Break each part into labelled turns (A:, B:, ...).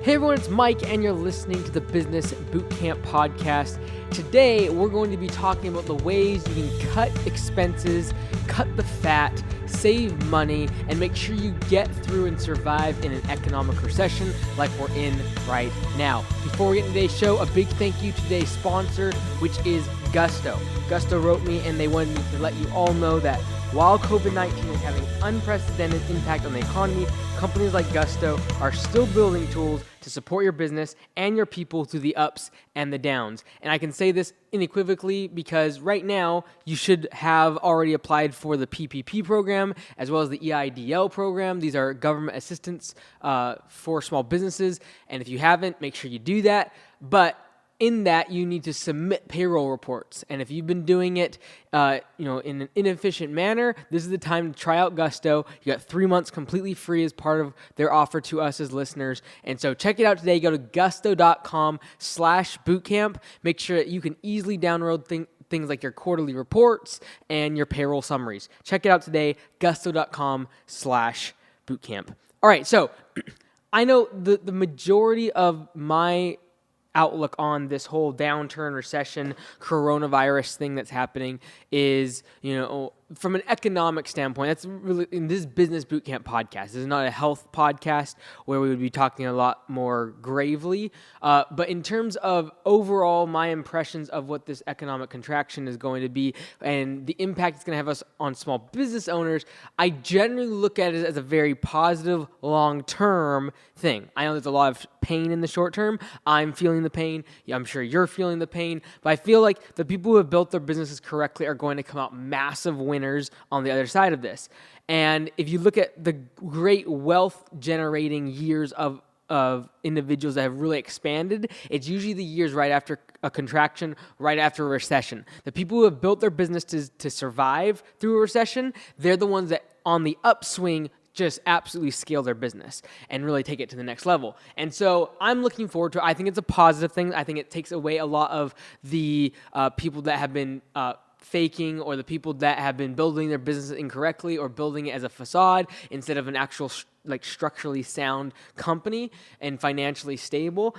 A: Hey everyone, it's Mike, and you're listening to the Business Bootcamp Podcast. Today, we're going to be talking about the ways you can cut expenses, cut the fat, save money, and make sure you get through and survive in an economic recession like we're in right now. Before we get into today's show, a big thank you to today's sponsor, which is Gusto. Gusto wrote me, and they wanted me to let you all know that while COVID-19 is having unprecedented impact on the economy, companies like Gusto are still building tools to support your business and your people through the ups and the downs. And I can say this unequivocally because right now you should have already applied for the PPP program as well as the EIDL program. These are government assistance for small businesses. And if you haven't, make sure you do that. But in that, you need to submit payroll reports. And if you've been doing it in an inefficient manner, this is the time to try out Gusto. You got 3 months completely free as part of their offer to us as listeners. And so check it out today. Go to gusto.com/bootcamp. Make sure that you can easily download things like your quarterly reports and your payroll summaries. Check it out today, gusto.com/bootcamp. All right, so I know the majority of my outlook on this whole downturn, recession, coronavirus thing that's happening is, from an economic standpoint, that's really in this Business Bootcamp podcast. This is not a health podcast where we would be talking a lot more gravely. But in terms of overall my impressions of what this economic contraction is going to be and the impact it's going to have us on small business owners, I generally look at it as a very positive long-term thing. I know there's a lot of pain in the short term. I'm feeling the pain. Yeah, I'm sure you're feeling the pain. But I feel like the people who have built their businesses correctly are going to come out massive winners on the other side of this. And if you look at the great wealth generating years of individuals that have really expanded, it's usually the years right after a contraction, right after a recession. The people who have built their business to survive through a recession, they're the ones that on the upswing just absolutely scale their business and really take it to the next level. And so I'm looking forward to it. I think it's a positive thing. I think it takes away a lot of the people that have been faking, or the people that have been building their business incorrectly or building it as a facade instead of an actual structurally sound company and financially stable.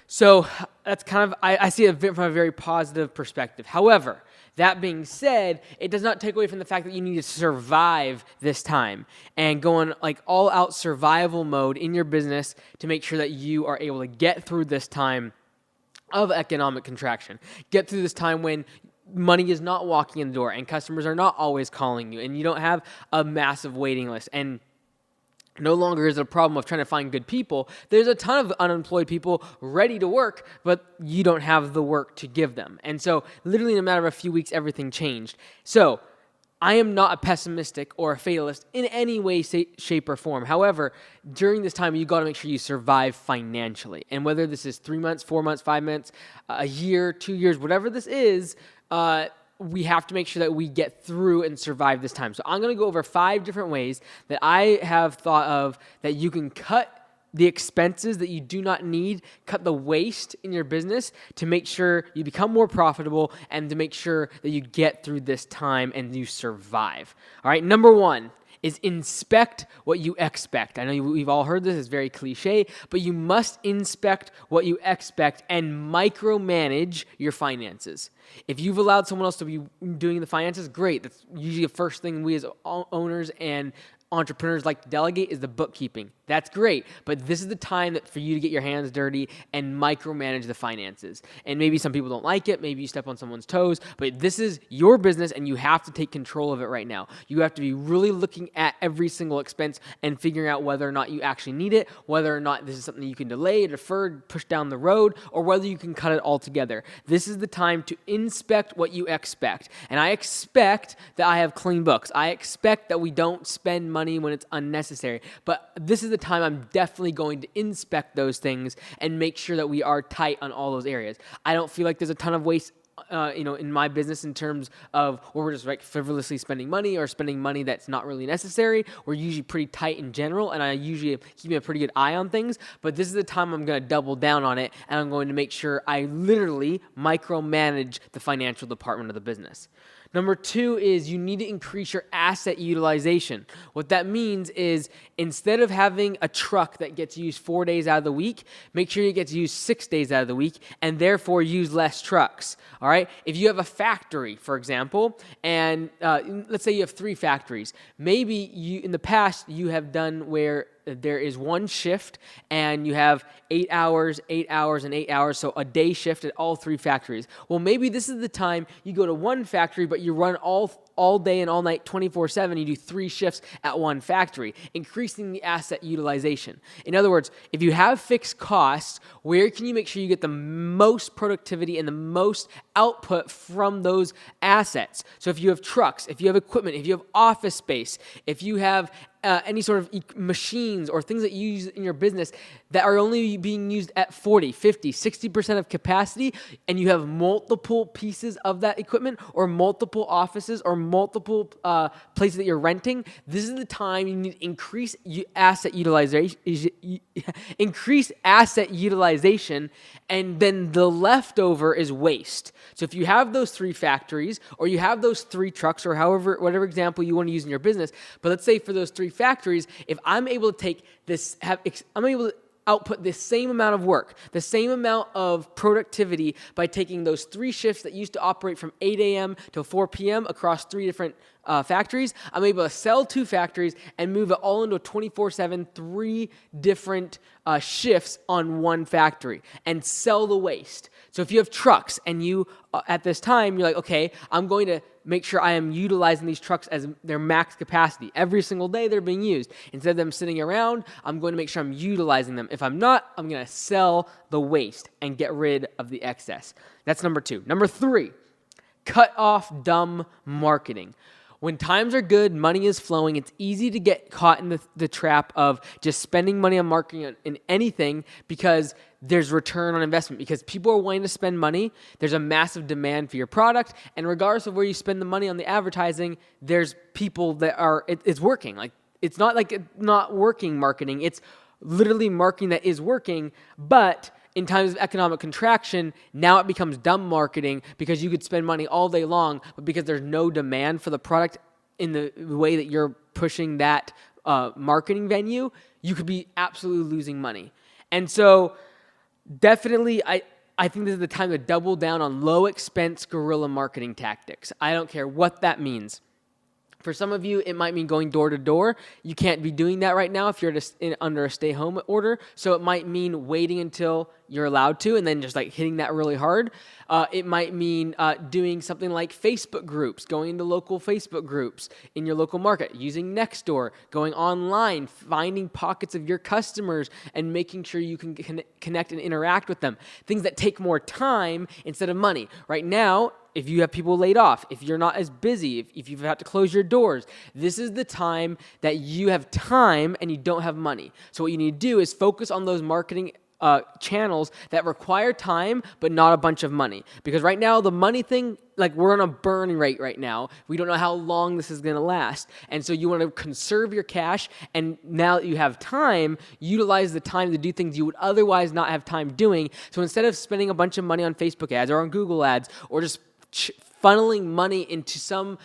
A: So that's kind of, I see it from a very positive perspective. However, that being said, it does not take away from the fact that you need to survive this time and go on all out survival mode in your business to make sure that you are able to get through this time of economic contraction, get through this time when money is not walking in the door and customers are not always calling you and you don't have a massive waiting list. And no longer is it a problem of trying to find good people. There's a ton of unemployed people ready to work, but you don't have the work to give them. And so literally in a matter of a few weeks, everything changed. So I am not a pessimistic or a fatalist in any way, shape, or form. However, during this time, you got to make sure you survive financially. And whether this is 3 months, 4 months, 5 months, a year, 2 years, whatever this is, we have to make sure that we get through and survive this time. So I'm going to go over 5 different ways that I have thought of that you can cut the expenses that you do not need, cut the waste in your business to make sure you become more profitable and to make sure that you get through this time and you survive. All right, number 1 is inspect what you expect. I know we've all heard this, it's very cliche, but you must inspect what you expect and micromanage your finances. If you've allowed someone else to be doing the finances, great. That's usually the first thing we as owners and entrepreneurs like to delegate is the bookkeeping. That's great, but this is the time for you to get your hands dirty and micromanage the finances. And maybe some people don't like it, maybe you step on someone's toes, but this is your business and you have to take control of it right now. You have to be really looking at every single expense and figuring out whether or not you actually need it, whether or not this is something you can delay, defer, push down the road, or whether you can cut it all together. This is the time to inspect what you expect. And I expect that I have clean books. I expect that we don't spend money when it's unnecessary. But this is the time I'm definitely going to inspect those things and make sure that we are tight on all those areas. I don't feel like there's a ton of waste in my business in terms of where we're just frivolously spending money or spending money that's not really necessary. We're usually pretty tight in general, and I usually keep a pretty good eye on things, but this is the time I'm going to double down on it, and I'm going to make sure I literally micromanage the financial department of the business. Number 2 is you need to increase your asset utilization. What that means is instead of having a truck that gets used 4 days out of the week, make sure it gets used 6 days out of the week and therefore use less trucks. All right. If you have a factory, for example, and let's say you have 3 factories, maybe in the past you have done where there is one shift and you have 8 hours, 8 hours, and 8 hours, so a day shift at all 3 factories. Well, maybe this is the time you go to one factory, but you run all day and all night 24/7. You do 3 shifts at one factory, increasing the asset utilization. In other words, if you have fixed costs, where can you make sure you get the most productivity and the most output from those assets? So if you have trucks, if you have equipment, if you have office space, if you have any sort of machines or things that you use in your business that are only being used at 40, 50, 60% of capacity, and you have multiple pieces of that equipment or multiple offices or multiple places that you're renting, this is the time you need to increase asset utilization, and then the leftover is waste. So if you have those 3 factories or you have those 3 trucks or whatever example you want to use in your business, but let's say for those 3 factories, if I'm able to take this, I'm able to output the same amount of work, the same amount of productivity by taking those 3 shifts that used to operate from 8 a.m. to 4 p.m. across 3 different factories. I'm able to sell 2 factories and move it all into a 24/7, 3 different shifts on one factory and sell the waste. So if you have trucks and you, at this time, you're like, okay, I'm going to make sure I am utilizing these trucks as their max capacity. Every single day they're being used. Instead of them sitting around, I'm going to make sure I'm utilizing them. If I'm not, I'm going to sell the waste and get rid of the excess. That's number 2. Number 3, cut off dumb marketing. When times are good, money is flowing, it's easy to get caught in the trap of just spending money on marketing in anything because there's return on investment, because people are wanting to spend money. There's a massive demand for your product, and regardless of where you spend the money on the advertising, there's people that it's working. Like, it's not like it's not working marketing. It's literally marketing that is working, but in times of economic contraction, now it becomes dumb marketing because you could spend money all day long, but because there's no demand for the product in the way that you're pushing that marketing venue, you could be absolutely losing money. And so definitely, I think this is the time to double down on low expense guerrilla marketing tactics. I don't care what that means. For some of you, it might mean going door to door. You can't be doing that right now if you're under a stay-home order. So it might mean waiting until you're allowed to and then just like hitting that really hard. It might mean doing something like Facebook groups, going into local Facebook groups in your local market, using Nextdoor, going online, finding pockets of your customers and making sure you can connect and interact with them. Things that take more time instead of money. Right now, if you have people laid off, if you're not as busy, if you've had to close your doors, this is the time that you have time and you don't have money. So what you need to do is focus on those marketing channels that require time but not a bunch of money. Because right now, the money thing, like, we're on a burn rate right now. We don't know how long this is going to last. And so you want to conserve your cash, and now that you have time, utilize the time to do things you would otherwise not have time doing. So instead of spending a bunch of money on Facebook ads or on Google ads or just funneling money into some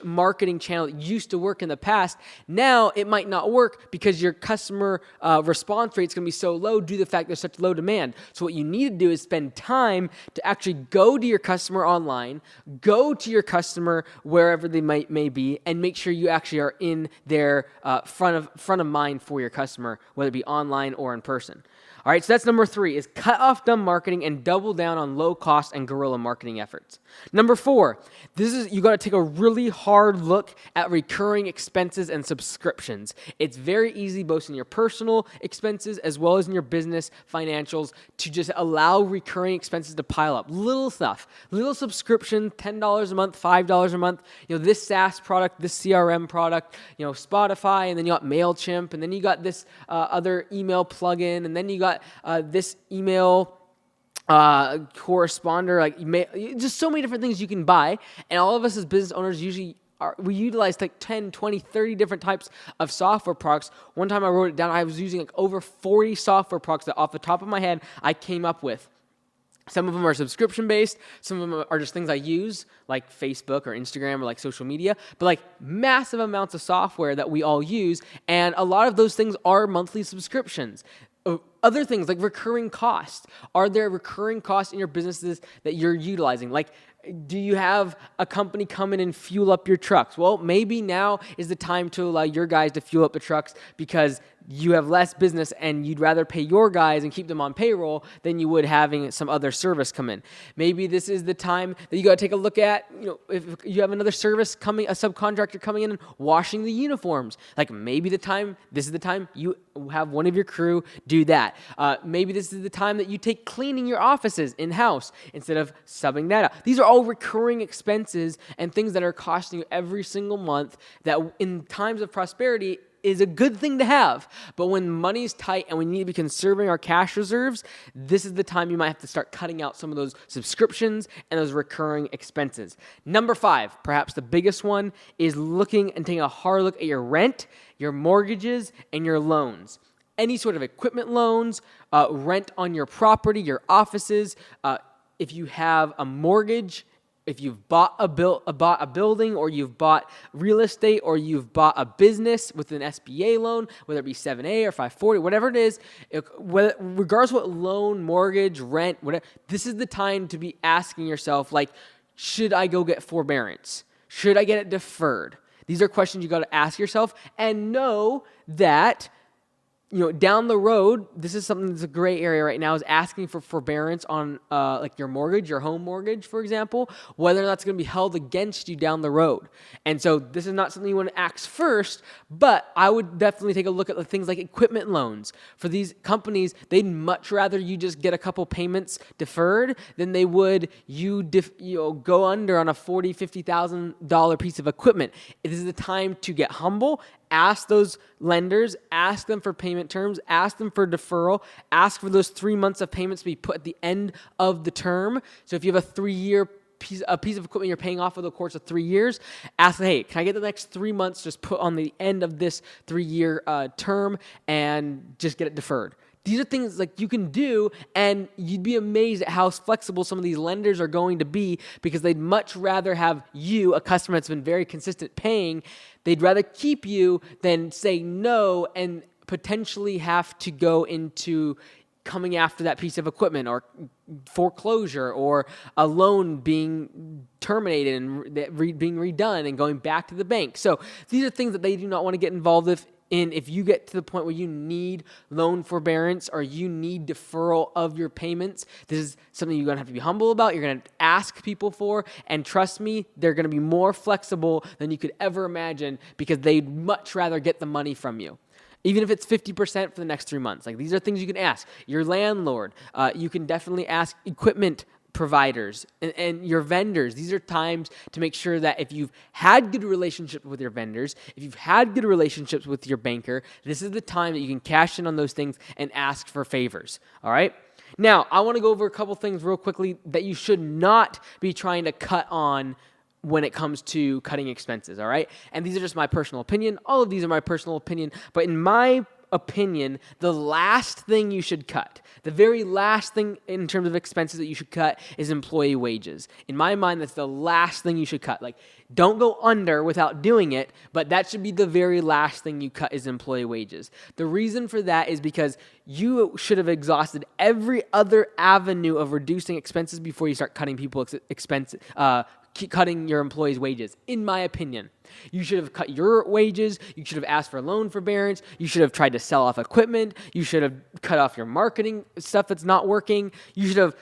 A: marketing channel that used to work in the past, now it might not work because your customer response rate is going to be so low due to the fact there's such low demand. So what you need to do is spend time to actually go to your customer online, go to your customer wherever they may be, and make sure you actually are in their front of mind for your customer, whether it be online or in person. All right, so that's number 3, is cut off dumb marketing and double down on low cost and guerrilla marketing efforts. Number 4, you got to take a really hard look at recurring expenses and subscriptions. It's very easy, both in your personal expenses as well as in your business financials, to just allow recurring expenses to pile up. Little stuff, little subscription, $10 a month, $5 a month. This SaaS product, this CRM product, Spotify, and then you got MailChimp, and then you got this other email plugin, and then you got this email corresponder, just so many different things you can buy. And all of us as business owners we utilize like 10, 20, 30 different types of software products. One time I wrote it down, I was using like over 40 software products that off the top of my head I came up with. Some of them are subscription-based. Some of them are just things I use, like Facebook or Instagram or like social media, but like massive amounts of software that we all use. And a lot of those things are monthly subscriptions. Other things like recurring costs. Are there recurring costs in your businesses that you're utilizing? Like, do you have a company come in and fuel up your trucks? Well, maybe now is the time to allow your guys to fuel up the trucks because you have less business and you'd rather pay your guys and keep them on payroll than you would having some other service come in. Maybe this is the time that you got to take a look at, if you have another service coming, a subcontractor coming in and washing the uniforms. Like maybe this is the time you have one of your crew do that. Maybe this is the time that you take cleaning your offices in-house instead of subbing that out. These are all recurring expenses and things that are costing you every single month that in times of prosperity is a good thing to have. But when money's tight and we need to be conserving our cash reserves, this is the time you might have to start cutting out some of those subscriptions and those recurring expenses. Number 5, perhaps the biggest one, is looking and taking a hard look at your rent, your mortgages, and your loans. Any sort of equipment loans, rent on your property, your offices, if you have a mortgage, if you've bought a building or you've bought real estate or you've bought a business with an SBA loan, whether it be 7A or 540, whatever it is, regardless of what loan, mortgage, rent, whatever, this is the time to be asking yourself, like, should I go get forbearance? Should I get it deferred? These are questions you got to ask yourself and know that down the road, this is something that's a gray area right now, is asking for forbearance on like your mortgage, your home mortgage, for example, whether or not it's going to be held against you down the road. And so this is not something you want to ask first, but I would definitely take a look at the things like equipment loans. For these companies, they'd much rather you just get a couple payments deferred than they would you go under on a $40,000, $50,000 piece of equipment. It is the time to get humble. Ask those lenders, ask them for payment terms, ask them for deferral, ask for those 3 months of payments to be put at the end of the term. So if you have a 3-year piece of equipment you're paying off over the course of 3 years, ask them, hey, can I get the next 3 months just put on the end of this 3-year term and just get it deferred? These are things like you can do, and you'd be amazed at how flexible some of these lenders are going to be because they'd much rather have you, a customer that's been very consistent paying, they'd rather keep you than say no and potentially have to go into coming after that piece of equipment or foreclosure or a loan being terminated and being redone and going back to the bank. So these are things that they do not want to get involved with. And if you get to the point where you need loan forbearance or you need deferral of your payments, this is something you're going to have to be humble about. You're going to ask people for. And trust me, they're going to be more flexible than you could ever imagine because they'd much rather get the money from you. Even if it's 50% for the next 3 months. Like these are things you can ask. Your landlord, you can definitely ask equipment providers and your vendors. These are times to make sure that if you've had good relationships with your vendors, if you've had good relationships with your banker, this is the time that you can cash in on those things and ask for favors. All right? Now, I want to go over a couple things real quickly that you should not be trying to cut on when it comes to cutting expenses, all right? And these are just my personal opinion. All of these are my personal opinion, but in my opinion, the last thing you should cut, the very last thing in terms of expenses that you should cut is employee wages. In my mind, that's the last thing you should cut. Like, don't go under without doing it, but that should be the very last thing you cut is employee wages. The reason for that is because you should have exhausted every other avenue of reducing expenses before you start cutting cutting your employees' wages, in my opinion. You should have cut your wages. You should have asked for loan forbearance. You should have tried to sell off equipment. You should have cut off your marketing stuff that's not working. You should have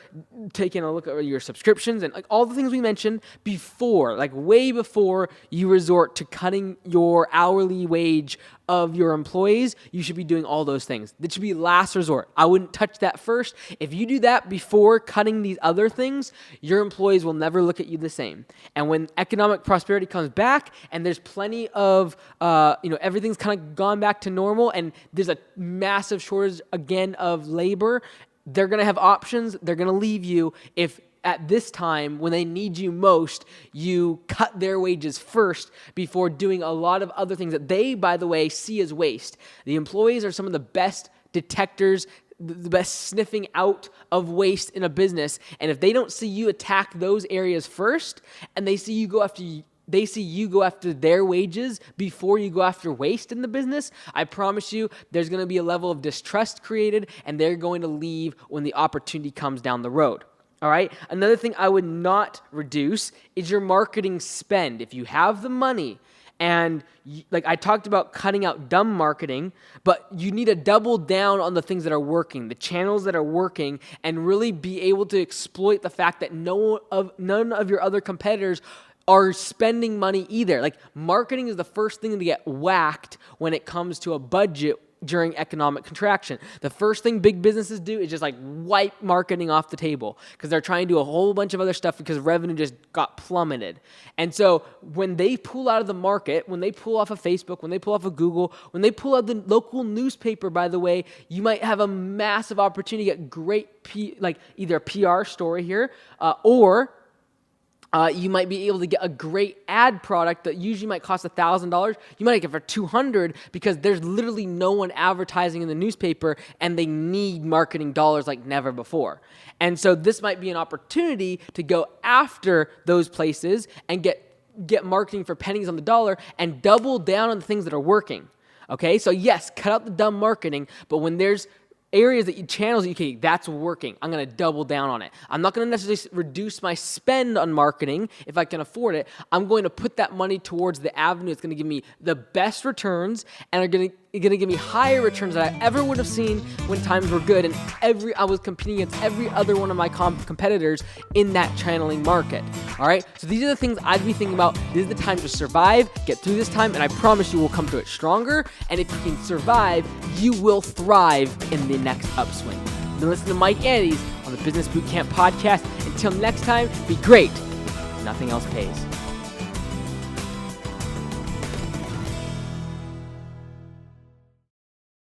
A: taken a look at your subscriptions and like all the things we mentioned before, like way before you resort to cutting your hourly wage of your employees. You should be doing all those things. That should be last resort. I wouldn't touch that first. If you do that before cutting these other things, your employees will never look at you the same. And when economic prosperity comes back and there's plenty of, everything's kind of gone back to normal and there's a massive shortage again of labor, they're going to have options. They're going to leave you if at this time, when they need you most, you cut their wages first before doing a lot of other things that they, by the way, see as waste. The employees are some of the best detectors the best sniffing out of waste in a business. And if they don't see you attack those areas first, and they see you go after their wages before you go after waste in the business, I promise you there's going to be a level of distrust created, and they're going to leave when the opportunity comes down the road. All right. Another thing I would not reduce is your marketing spend. If you have the money, and like I talked about cutting out dumb marketing, but you need to double down on the things that are working, the channels that are working, and really be able to exploit the fact that none of your other competitors are spending money either. Like, marketing is the first thing to get whacked when it comes to a budget during economic contraction. The first thing big businesses do is just like wipe marketing off the table because they're trying to do a whole bunch of other stuff because revenue just got plummeted. And so when they pull out of the market, when they pull off of Facebook, when they pull off of Google, when they pull out the local newspaper, by the way, you might have a massive opportunity to get great, either a PR story here or you might be able to get a great ad product that usually might cost $1,000. You might get it for $200 because there's literally no one advertising in the newspaper, and they need marketing dollars like never before. And so this might be an opportunity to go after those places and get marketing for pennies on the dollar and double down on the things that are working. Okay, so yes, cut out the dumb marketing, but when there's channels that that's working, I'm going to double down on it. I'm not going to necessarily reduce my spend on marketing if I can afford it. I'm going to put that money towards the avenue that's going to give me the best returns and are going to give me higher returns than I ever would have seen when times were good and I was competing against every other one of my competitors in that channeling market. All right? So these are the things I'd be thinking about. This is the time to survive, get through this time, and I promise you we'll come to it stronger. And if you can survive, you will thrive in the next upswing. Then listen to Mike Andes on the Business Bootcamp podcast. Until next time, be great. Nothing else pays.